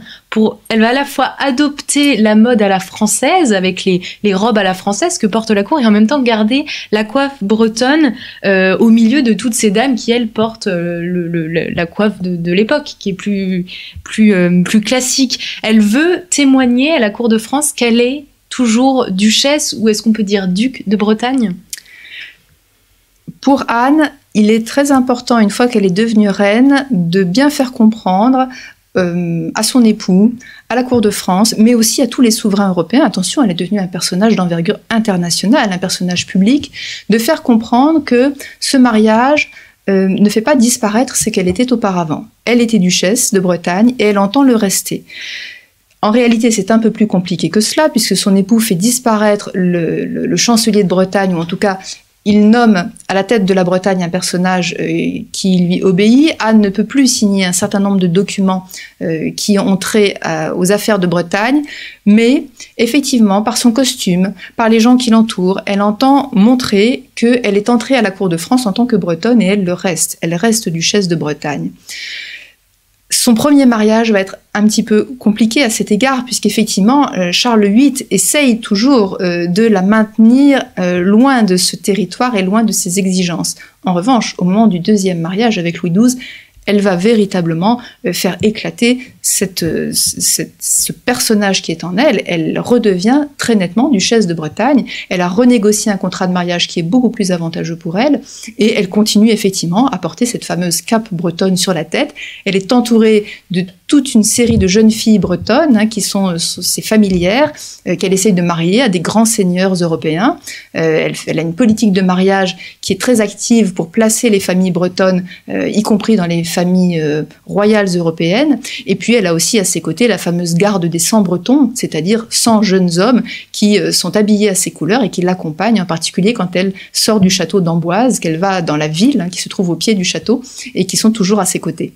elle va à la fois adopter la mode à la française, avec les robes à la française que porte la cour, et en même temps garder la coiffe bretonne au milieu de toutes ces dames qui, elles, portent la coiffe de l'époque, qui est plus classique. Elle veut témoigner à la cour de France qu'elle est toujours duchesse, ou est-ce qu'on peut dire duc de Bretagne? Pour Anne, il est très important, une fois qu'elle est devenue reine, de bien faire comprendre à son époux, à la cour de France, mais aussi à tous les souverains européens, attention, elle est devenue un personnage d'envergure internationale, un personnage public, de faire comprendre que ce mariage ne fait pas disparaître ce qu'elle était auparavant. Elle était duchesse de Bretagne et elle entend le rester. En réalité, c'est un peu plus compliqué que cela, puisque son époux fait disparaître le chancelier de Bretagne, ou en tout cas, il nomme à la tête de la Bretagne un personnage qui lui obéit. Anne ne peut plus signer un certain nombre de documents qui ont trait aux affaires de Bretagne, mais effectivement, par son costume, par les gens qui l'entourent, elle entend montrer qu'elle est entrée à la cour de France en tant que Bretonne, et elle le reste. Elle reste duchesse de Bretagne. Son premier mariage va être un petit peu compliqué à cet égard, puisqu'effectivement, Charles VIII essaye toujours de la maintenir loin de ce territoire et loin de ses exigences. En revanche, au moment du 2e mariage avec Louis XII, elle va véritablement faire éclater ce personnage qui est en elle. Elle redevient très nettement duchesse de Bretagne. Elle a renégocié un contrat de mariage qui est beaucoup plus avantageux pour elle, et elle continue effectivement à porter cette fameuse cape bretonne sur la tête. Elle est entourée de toute une série de jeunes filles bretonnes qui sont ses familières, qu'elle essaye de marier à des grands seigneurs européens. Elle a une politique de mariage qui est très active pour placer les familles bretonnes, y compris dans les familles royales européennes. Et puis elle a aussi à ses côtés la fameuse garde des 100 Bretons, c'est-à-dire 100 jeunes hommes qui sont habillés à ses couleurs et qui l'accompagnent, en particulier quand elle sort du château d'Amboise, qu'elle va dans la ville qui se trouve au pied du château, et qui sont toujours à ses côtés.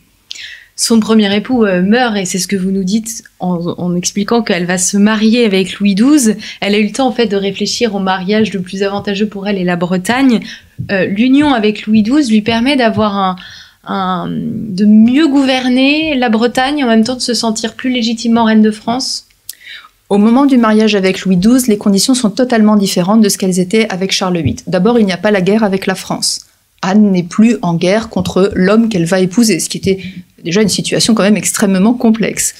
Son premier époux meurt, et c'est ce que vous nous dites en expliquant qu'elle va se marier avec Louis XII. Elle a eu le temps en fait de réfléchir au mariage le plus avantageux pour elle et la Bretagne. L'union avec Louis XII lui permet d'avoir de mieux gouverner la Bretagne, en même temps de se sentir plus légitimement reine de France. Au moment du mariage avec Louis XII, les conditions sont totalement différentes de ce qu'elles étaient avec Charles VIII. D'abord, il n'y a pas la guerre avec la France. Anne n'est plus en guerre contre l'homme qu'elle va épouser, ce qui était déjà une situation quand même extrêmement complexe.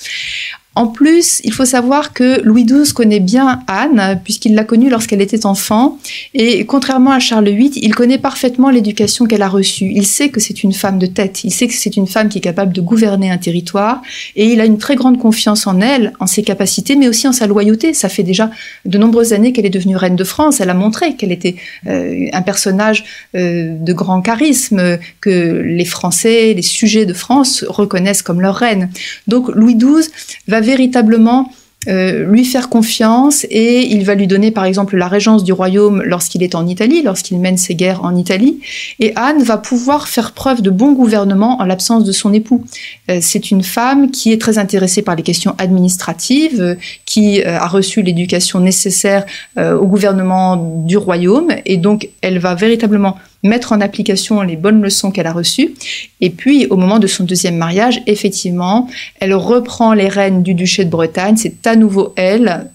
En plus, il faut savoir que Louis XII connaît bien Anne, puisqu'il l'a connue lorsqu'elle était enfant, et contrairement à Charles VIII, il connaît parfaitement l'éducation qu'elle a reçue. Il sait que c'est une femme de tête, il sait que c'est une femme qui est capable de gouverner un territoire, et il a une très grande confiance en elle, en ses capacités, mais aussi en sa loyauté. Ça fait déjà de nombreuses années qu'elle est devenue reine de France, elle a montré qu'elle était un personnage de grand charisme, que les Français, les sujets de France reconnaissent comme leur reine. Donc Louis XII va véritablement lui faire confiance, et il va lui donner par exemple la régence du royaume lorsqu'il est en Italie, lorsqu'il mène ses guerres en Italie, et Anne va pouvoir faire preuve de bon gouvernement en l'absence de son époux. C'est une femme qui est très intéressée par les questions administratives, qui a reçu l'éducation nécessaire au gouvernement du royaume, et donc elle va véritablement mettre en application les bonnes leçons qu'elle a reçues. Et puis, au moment de son 2e mariage, effectivement, elle reprend les rênes du duché de Bretagne. C'est à nouveau elle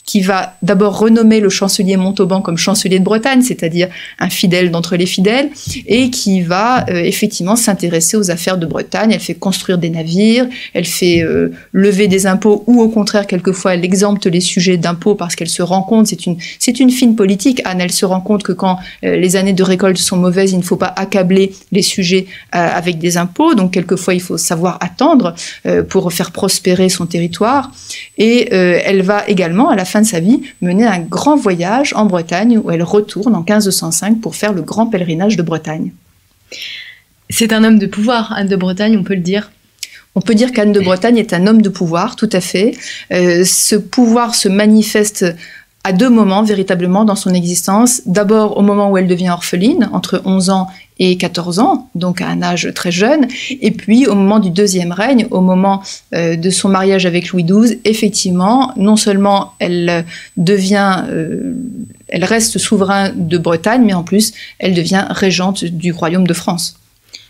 qui va d'abord renommer le chancelier Montauban comme chancelier de Bretagne, c'est-à-dire un fidèle d'entre les fidèles, et qui va effectivement s'intéresser aux affaires de Bretagne. Elle fait construire des navires, elle fait lever des impôts, ou au contraire, quelquefois, elle exempte les sujets d'impôts parce qu'elle se rend compte, c'est une fine politique, Anne, elle se rend compte que quand les années de récolte sont mauvaises, il ne faut pas accabler les sujets avec des impôts, donc quelquefois il faut savoir attendre pour faire prospérer son territoire, et elle va également, à la fin de sa vie, mener un grand voyage en Bretagne où elle retourne en 1505 pour faire le grand pèlerinage de Bretagne. C'est un homme de pouvoir, Anne de Bretagne, on peut le dire. On peut dire qu'Anne de Bretagne est un homme de pouvoir, tout à fait. Ce pouvoir se manifeste à deux moments véritablement dans son existence. D'abord au moment où elle devient orpheline, entre 11 ans et 14 ans, donc à un âge très jeune, et puis au moment du deuxième règne, au moment de son mariage avec Louis XII, effectivement, non seulement elle reste souverain de Bretagne, mais en plus elle devient régente du royaume de France.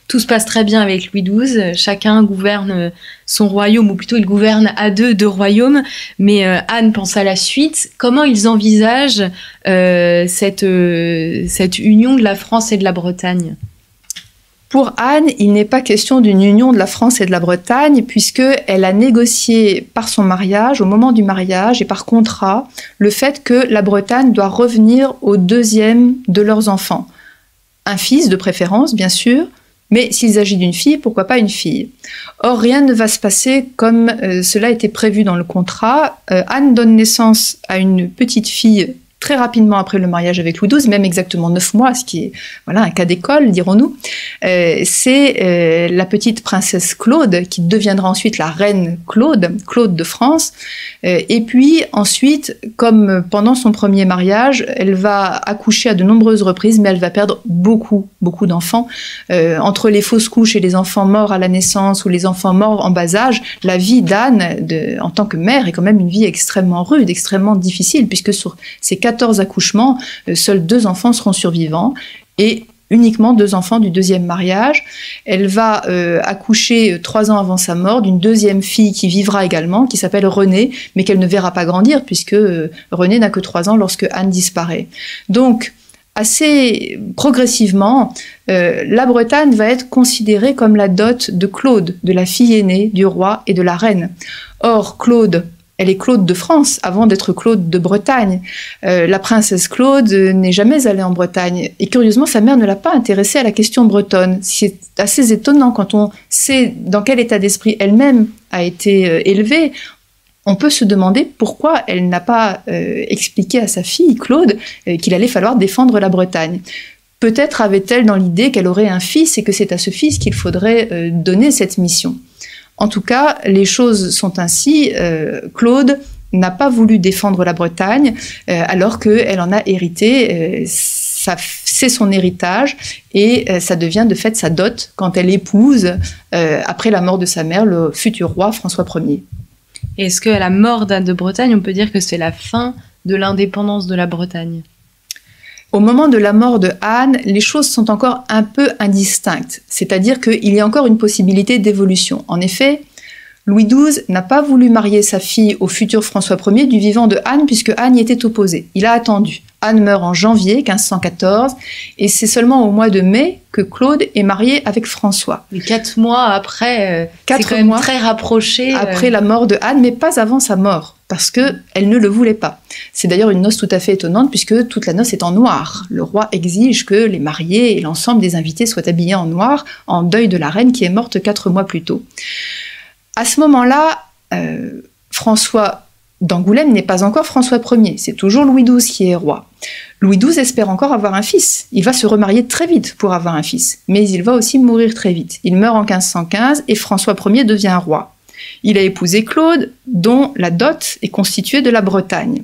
Tout se passe très bien avec Louis XII, chacun gouverne son royaume, ou plutôt il gouverne à deux royaumes, mais Anne pense à la suite. Comment ils envisagent cette union de la France et de la Bretagne ? Pour Anne, il n'est pas question d'une union de la France et de la Bretagne, puisqu'elle a négocié par son mariage, au moment du mariage et par contrat, le fait que la Bretagne doit revenir au deuxième de leurs enfants. Un fils de préférence, bien sûr, mais s'il s'agit d'une fille, pourquoi pas une fille ? Or, rien ne va se passer comme cela était prévu dans le contrat. Anne donne naissance à une petite fille très rapidement après le mariage avec Louis XII, même exactement 9 mois, ce qui est un cas d'école, dirons-nous. C'est la petite princesse Claude, qui deviendra ensuite la reine Claude de France. Et puis ensuite, comme pendant son premier mariage, elle va accoucher à de nombreuses reprises, mais elle va perdre beaucoup d'enfants. Entre les fausses couches et les enfants morts à la naissance ou les enfants morts en bas âge, la vie d'Anne, en tant que mère, est quand même une vie extrêmement rude, extrêmement difficile, puisque sur ces 14 accouchements, seuls 2 enfants seront survivants, et uniquement 2 enfants du deuxième mariage. Elle va accoucher 3 ans avant sa mort d'une deuxième fille qui vivra également, qui s'appelle Renée, mais qu'elle ne verra pas grandir, puisque Renée n'a que 3 ans lorsque Anne disparaît. Donc, assez progressivement, la Bretagne va être considérée comme la dot de Claude, de la fille aînée du roi et de la reine. Or, Claude, elle est Claude de France avant d'être Claude de Bretagne. La princesse Claude n'est jamais allée en Bretagne. Et curieusement, sa mère ne l'a pas intéressée à la question bretonne. C'est assez étonnant quand on sait dans quel état d'esprit elle-même a été élevée. On peut se demander pourquoi elle n'a pas expliqué à sa fille, Claude, qu'il allait falloir défendre la Bretagne. Peut-être avait-elle dans l'idée qu'elle aurait un fils et que c'est à ce fils qu'il faudrait donner cette mission. En tout cas, les choses sont ainsi. Claude n'a pas voulu défendre la Bretagne alors qu'elle en a hérité. C'est son héritage et ça devient de fait sa dot quand elle épouse, après la mort de sa mère, le futur roi François Ier. Est-ce qu'à la mort d'Anne de Bretagne, on peut dire que c'est la fin de l'indépendance de la Bretagne ? Au moment de la mort de Anne, les choses sont encore un peu indistinctes, c'est-à-dire qu'il y a encore une possibilité d'évolution. En effet, Louis XII n'a pas voulu marier sa fille au futur François Ier du vivant de Anne, puisque Anne y était opposée. Il a attendu. Anne meurt en janvier 1514, et c'est seulement au mois de mai que Claude est marié avec François. Et 4 mois après, c'est quand même très rapproché. Après la mort de Anne, mais pas avant sa mort, parce qu'elle ne le voulait pas. C'est d'ailleurs une noce tout à fait étonnante, puisque toute la noce est en noir. Le roi exige que les mariés et l'ensemble des invités soient habillés en noir, en deuil de la reine qui est morte 4 mois plus tôt. À ce moment-là, François d'Angoulême n'est pas encore François Ier, c'est toujours Louis XII qui est roi. Louis XII espère encore avoir un fils. Il va se remarier très vite pour avoir un fils, mais il va aussi mourir très vite. Il meurt en 1515 et François Ier devient roi. Il a épousé Claude, dont la dot est constituée de la Bretagne.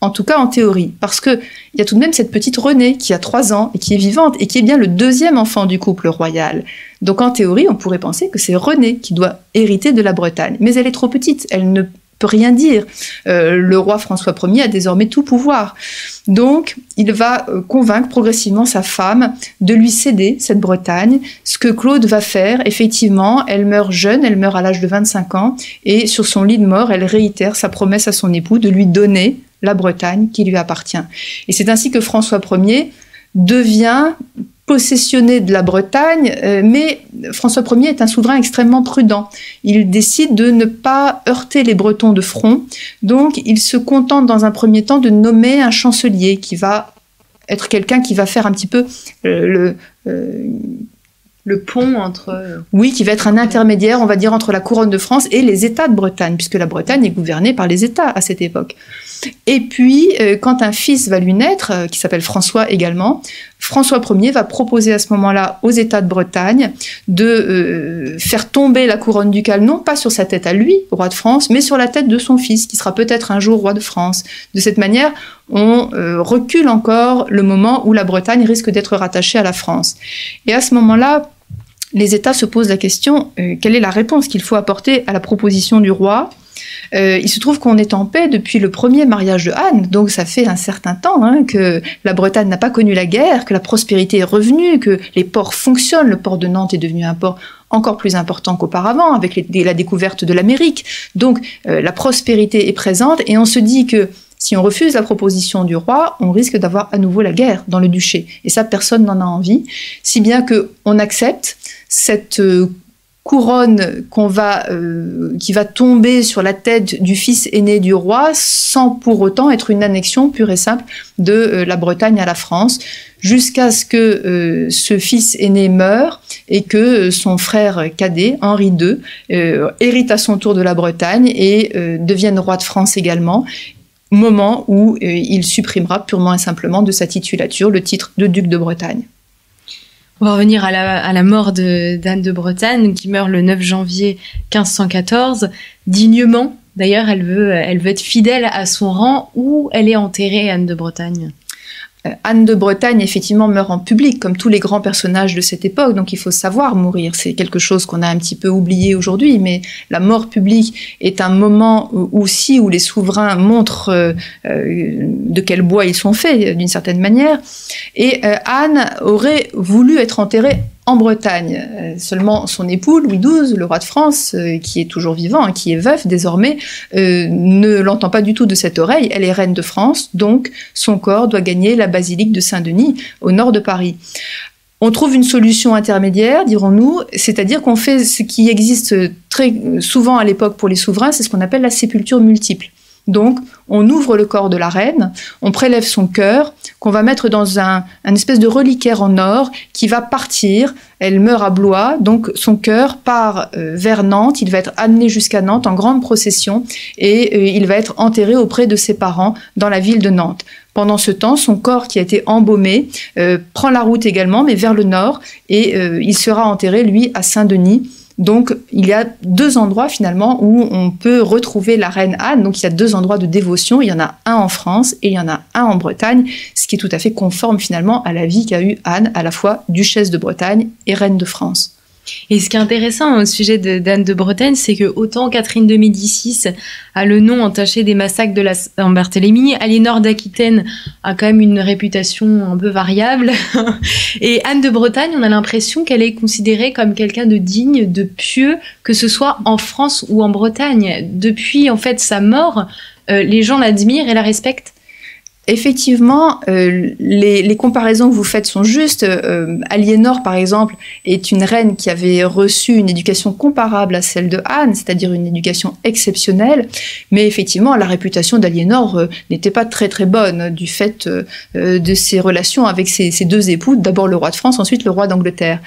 En tout cas en théorie, parce qu'il y a tout de même cette petite Renée qui a 3 ans et qui est vivante et qui est bien le 2e enfant du couple royal. Donc en théorie, on pourrait penser que c'est Renée qui doit hériter de la Bretagne. Mais elle est trop petite, elle ne peut rien dire. Le roi François Ier a désormais tout pouvoir. Donc, il va convaincre progressivement sa femme de lui céder cette Bretagne. Ce que Claude va faire, effectivement, elle meurt jeune, elle meurt à l'âge de 25 ans, et sur son lit de mort, elle réitère sa promesse à son époux de lui donner la Bretagne qui lui appartient. Et c'est ainsi que François Ier devient possessionné de la Bretagne, mais François Ier est un souverain extrêmement prudent. Il décide de ne pas heurter les Bretons de front, donc il se contente dans un premier temps de nommer un chancelier qui va être quelqu'un qui va faire un petit peu le pont entre... Oui, qui va être un intermédiaire, on va dire, entre la couronne de France et les États de Bretagne, puisque la Bretagne est gouvernée par les États à cette époque. Et puis, quand un fils va lui naître, qui s'appelle François également, François Ier va proposer à ce moment-là aux États de Bretagne de faire tomber la couronne ducale, non pas sur sa tête à lui, roi de France, mais sur la tête de son fils, qui sera peut-être un jour roi de France. De cette manière, on recule encore le moment où la Bretagne risque d'être rattachée à la France. Et à ce moment-là, les États se posent la question, quelle est la réponse qu'il faut apporter à la proposition du roi ? Il se trouve qu'on est en paix depuis le premier mariage de Anne, donc ça fait un certain temps que la Bretagne n'a pas connu la guerre, que la prospérité est revenue, que les ports fonctionnent. Le port de Nantes est devenu un port encore plus important qu'auparavant, avec la découverte de l'Amérique. Donc la prospérité est présente, et on se dit que si on refuse la proposition du roi, on risque d'avoir à nouveau la guerre dans le duché. Et ça, personne n'en a envie, si bien qu'on accepte cette couronne qui va tomber sur la tête du fils aîné du roi, sans pour autant être une annexion pure et simple de la Bretagne à la France, jusqu'à ce que ce fils aîné meure et que son frère cadet, Henri II, hérite à son tour de la Bretagne et devienne roi de France également, moment où il supprimera purement et simplement de sa titulature le titre de duc de Bretagne. On va revenir à la mort d'Anne de Bretagne, qui meurt le 9 janvier 1514. Dignement, d'ailleurs, elle veut être fidèle à son rang. Où elle est enterrée, Anne de Bretagne ? Anne de Bretagne, effectivement, meurt en public, comme tous les grands personnages de cette époque, donc il faut savoir mourir. C'est quelque chose qu'on a un petit peu oublié aujourd'hui, mais la mort publique est un moment aussi où les souverains montrent de quel bois ils sont faits, d'une certaine manière. Et Anne aurait voulu être enterrée en Bretagne. Seulement son époux, Louis XII, le roi de France, qui est toujours vivant, qui est veuf désormais, ne l'entend pas du tout de cette oreille. Elle est reine de France, donc son corps doit gagner la basilique de Saint-Denis, au nord de Paris. On trouve une solution intermédiaire, dirons-nous, c'est-à-dire qu'on fait ce qui existe très souvent à l'époque pour les souverains, c'est ce qu'on appelle la sépulture multiple. Donc, on ouvre le corps de la reine, on prélève son cœur, qu'on va mettre dans un espèce de reliquaire en or qui va partir. Elle meurt à Blois, donc son cœur part vers Nantes. Il va être amené jusqu'à Nantes en grande procession et il va être enterré auprès de ses parents dans la ville de Nantes. Pendant ce temps, son corps qui a été embaumé prend la route également, mais vers le nord, et il sera enterré, lui, à Saint-Denis. Donc, il y a deux endroits finalement où on peut retrouver la reine Anne. Donc, il y a deux endroits de dévotion. Il y en a un en France et il y en a un en Bretagne, ce qui est tout à fait conforme finalement à la vie qu'a eue Anne, à la fois duchesse de Bretagne et reine de France. Et ce qui est intéressant au sujet d'Anne de Bretagne, c'est que autant Catherine de Médicis a le nom entaché des massacres de la Saint-Barthélemy, Aliénor d'Aquitaine a quand même une réputation un peu variable. Et Anne de Bretagne, on a l'impression qu'elle est considérée comme quelqu'un de digne, de pieux, que ce soit en France ou en Bretagne. Depuis en fait sa mort, les gens l'admirent et la respectent. Effectivement, les comparaisons que vous faites sont justes. Aliénor, par exemple, est une reine qui avait reçu une éducation comparable à celle de Anne, c'est-à-dire une éducation exceptionnelle. Mais effectivement, la réputation d'Aliénor n'était pas très très bonne du fait de ses relations avec ses deux époux, d'abord le roi de France, ensuite le roi d'Angleterre.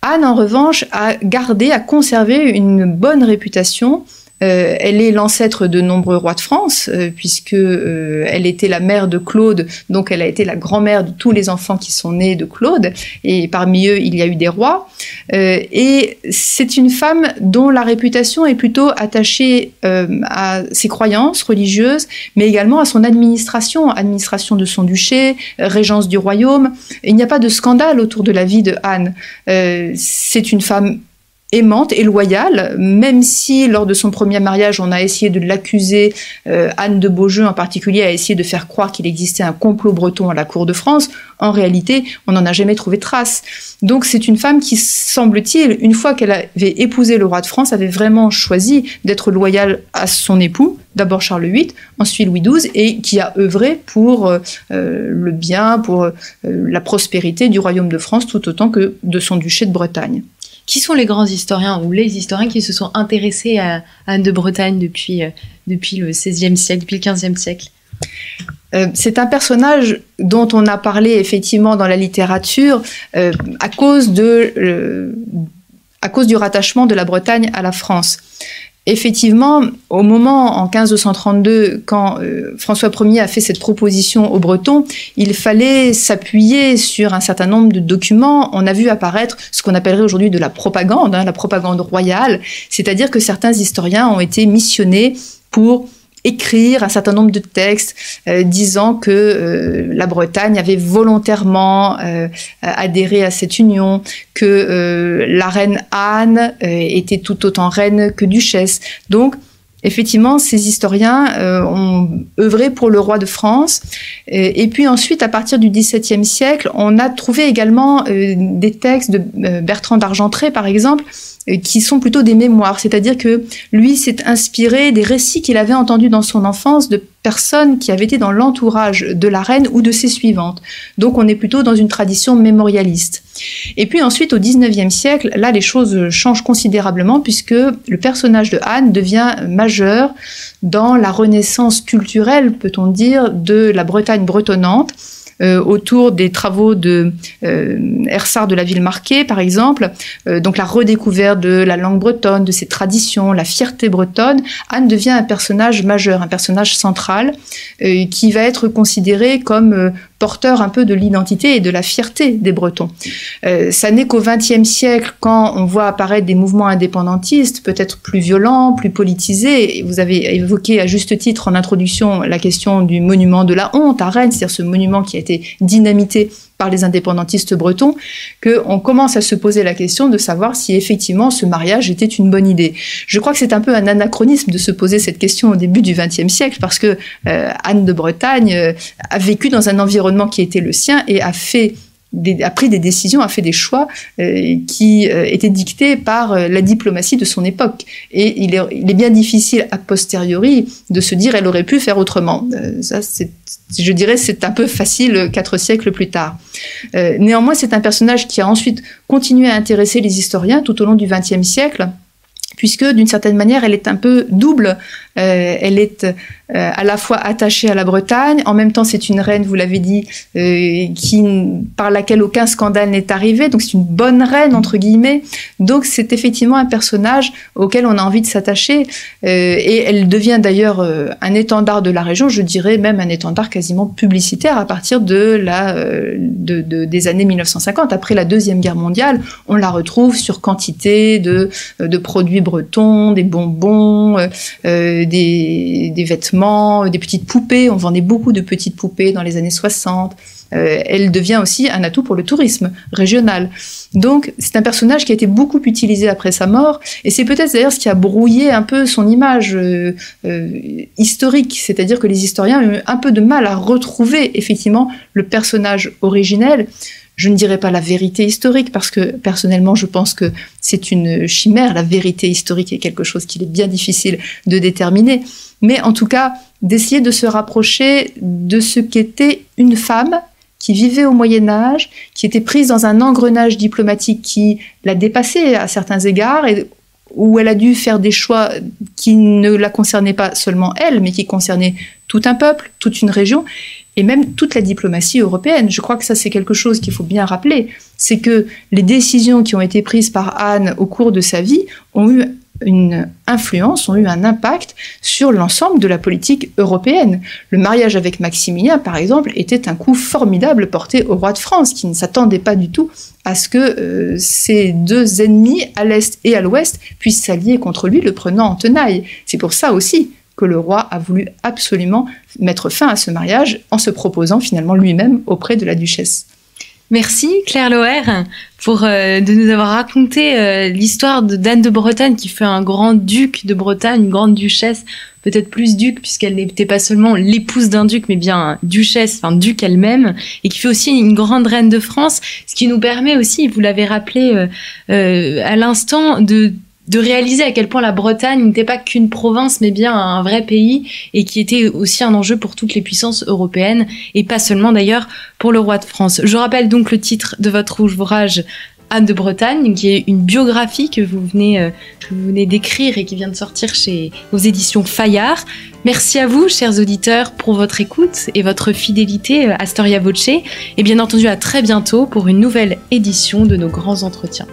Anne, en revanche, a conservé une bonne réputation. Elle est l'ancêtre de nombreux rois de France, puisque elle était la mère de Claude, donc elle a été la grand-mère de tous les enfants qui sont nés de Claude, et parmi eux, il y a eu des rois. Et c'est une femme dont la réputation est plutôt attachée à ses croyances religieuses, mais également à son administration de son duché, régence du royaume. Il n'y a pas de scandale autour de la vie de Anne. C'est une femme aimante et loyale, même si lors de son premier mariage, on a essayé de l'accuser, Anne de Beaujeu en particulier a essayé de faire croire qu'il existait un complot breton à la cour de France. En réalité, on n'en a jamais trouvé trace. Donc c'est une femme qui, semble-t-il, une fois qu'elle avait épousé le roi de France, avait vraiment choisi d'être loyale à son époux, d'abord Charles VIII, ensuite Louis XII, et qui a œuvré pour le bien, pour la prospérité du royaume de France, tout autant que de son duché de Bretagne. Qui sont les grands historiens ou les historiens qui se sont intéressés à Anne de Bretagne depuis le XVIe siècle, depuis le XVe siècle? C'est un personnage dont on a parlé effectivement dans la littérature à cause du rattachement de la Bretagne à la France. Effectivement, au moment, en 1532, quand François Ier a fait cette proposition aux Bretons, il fallait s'appuyer sur un certain nombre de documents. On a vu apparaître ce qu'on appellerait aujourd'hui de la propagande royale, c'est-à-dire que certains historiens ont été missionnés pour écrire un certain nombre de textes disant que la Bretagne avait volontairement adhéré à cette union, que la reine Anne était tout autant reine que duchesse. Donc, effectivement, ces historiens ont œuvré pour le roi de France. Et puis ensuite, à partir du XVIIe siècle, on a trouvé également des textes de Bertrand d'Argentré, par exemple, qui sont plutôt des mémoires. C'est-à-dire que lui s'est inspiré des récits qu'il avait entendus dans son enfance de personnes qui avaient été dans l'entourage de la reine ou de ses suivantes. Donc on est plutôt dans une tradition mémorialiste. Et puis ensuite, au XIXe siècle, là les choses changent considérablement puisque le personnage de Anne devient majeur dans la renaissance culturelle, peut-on dire, de la Bretagne bretonnante, autour des travaux de Ersard de la Villemarqué, par exemple, donc la redécouverte de la langue bretonne, de ses traditions, la fierté bretonne. Anne devient un personnage majeur, un personnage central, qui va être considéré comme porteur un peu de l'identité et de la fierté des Bretons. Ça n'est qu'au XXe siècle, quand on voit apparaître des mouvements indépendantistes, peut-être plus violents, plus politisés. Vous avez évoqué à juste titre en introduction la question du monument de la honte à Rennes, c'est-à-dire ce monument qui a été dynamité par les indépendantistes bretons, qu'on commence à se poser la question de savoir si effectivement ce mariage était une bonne idée. Je crois que c'est un peu un anachronisme de se poser cette question au début du XXe siècle, parce que Anne de Bretagne a vécu dans un environnement qui était le sien et a pris des décisions, a fait des choix qui étaient dictés par la diplomatie de son époque. Et il est bien difficile a posteriori de se dire elle aurait pu faire autrement. Ça, je dirais c'est un peu facile 4 siècles plus tard. Néanmoins, c'est un personnage qui a ensuite continué à intéresser les historiens tout au long du XXe siècle, puisque d'une certaine manière, elle est un peu double. Elle est à la fois attachée à la Bretagne, en même temps c'est une reine, vous l'avez dit, par laquelle aucun scandale n'est arrivé, donc c'est une bonne reine entre guillemets, donc c'est effectivement un personnage auquel on a envie de s'attacher, et elle devient d'ailleurs un étendard de la région, je dirais même un étendard quasiment publicitaire à partir des années 1950, après la Deuxième Guerre mondiale, on la retrouve sur quantité de produits bretons, des bonbons, des vêtements, des petites poupées. On vendait beaucoup de petites poupées dans les années 60. Elle devient aussi un atout pour le tourisme régional. Donc, c'est un personnage qui a été beaucoup utilisé après sa mort, et c'est peut-être d'ailleurs ce qui a brouillé un peu son image historique, c'est-à-dire que les historiens ont eu un peu de mal à retrouver effectivement le personnage originel. Je ne dirais pas la vérité historique, parce que personnellement, je pense que c'est une chimère. La vérité historique est quelque chose qu'il est bien difficile de déterminer. Mais en tout cas, d'essayer de se rapprocher de ce qu'était une femme qui vivait au Moyen-Âge, qui était prise dans un engrenage diplomatique qui l'a dépassée à certains égards, et où elle a dû faire des choix qui ne la concernaient pas seulement elle, mais qui concernaient tout un peuple, toute une région, et même toute la diplomatie européenne. Je crois que ça, c'est quelque chose qu'il faut bien rappeler. C'est que les décisions qui ont été prises par Anne au cours de sa vie ont eu une influence, ont eu un impact sur l'ensemble de la politique européenne. Le mariage avec Maximilien, par exemple, était un coup formidable porté au roi de France, qui ne s'attendait pas du tout à ce que ces deux ennemis, à l'Est et à l'Ouest, puissent s'allier contre lui, le prenant en tenaille. C'est pour ça aussi que le roi a voulu absolument mettre fin à ce mariage en se proposant finalement lui-même auprès de la duchesse. Merci Claire Loher de nous avoir raconté l'histoire d'Anne de Bretagne qui fut un grand duc de Bretagne, une grande duchesse, peut-être plus duc puisqu'elle n'était pas seulement l'épouse d'un duc mais bien duchesse, enfin duc elle-même, et qui fut aussi une grande reine de France, ce qui nous permet aussi, vous l'avez rappelé à l'instant, de réaliser à quel point la Bretagne n'était pas qu'une province, mais bien un vrai pays, et qui était aussi un enjeu pour toutes les puissances européennes, et pas seulement d'ailleurs pour le roi de France. Je rappelle donc le titre de votre ouvrage, Anne de Bretagne, qui est une biographie que vous venez d'écrire et qui vient de sortir chez vos éditions Fayard. Merci à vous, chers auditeurs, pour votre écoute et votre fidélité à Storia Voce, et bien entendu à très bientôt pour une nouvelle édition de nos grands entretiens.